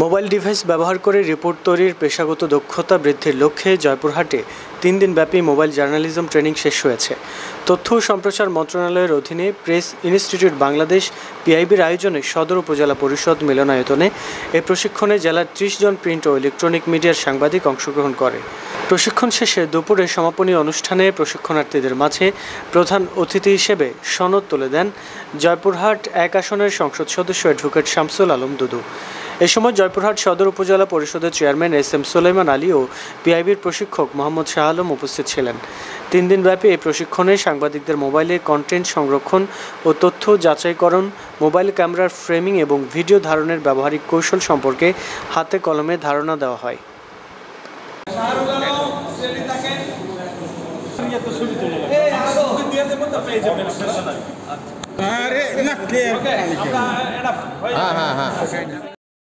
Mobile device ব্যবহার করে report তৈরির পেশাগত দক্ষতা বৃদ্ধির লক্ষ্যে জয়পুরহাটে 3 দিনব্যাপী মোবাইল জার্নালিজম ট্রেনিং শেষ হয়েছে। তথ্য ও সম্প্রচার মন্ত্রণালয়ের অধীনে প্রেস ইনস্টিটিউট বাংলাদেশ পিআইবির আয়োজনে সদর উপজেলা পরিষদ মিলনায়তনে এই প্রশিক্ষণে জেলার 30 জন প্রিন্ট ও ইলেকট্রনিক মিডিয়ার সাংবাদিক অংশগ্রহণ করে। প্রশিক্ষণ শেষে দুপুরে সমাপনী অনুষ্ঠানে প্রশিক্ষণার্থীদের মাঝে প্রধান অতিথি হিসেবে সনদ তুলে দেন জয়পুরহাট 1 আসনের সংসদ সদস্য অ্যাডভোকেট শামসুল আলম দুদু। এ সময় জয়পুরহাট সদর উপজেলা পরিষদের চেয়ারম্যান এস.এম. সুলাইমান আলী ও পিআইবির প্রশিক্ষক মোহাম্মদ শাহ আলম উপস্থিত ছিলেন। 3 দিনব্যাপী এই প্রশিক্ষণে সাংবাদিকদের মোবাইলে কন্টেন্ট সংরক্ষণ ও তথ্য যাচাইকরণ, মোবাইল ক্যামেরার ফ্রেমিং এবং ভিডিও ধারণের ব্যবহারিক কৌশল সম্পর্কে হাতে কলমে ধারণা দেওয়া হয়। अरे ना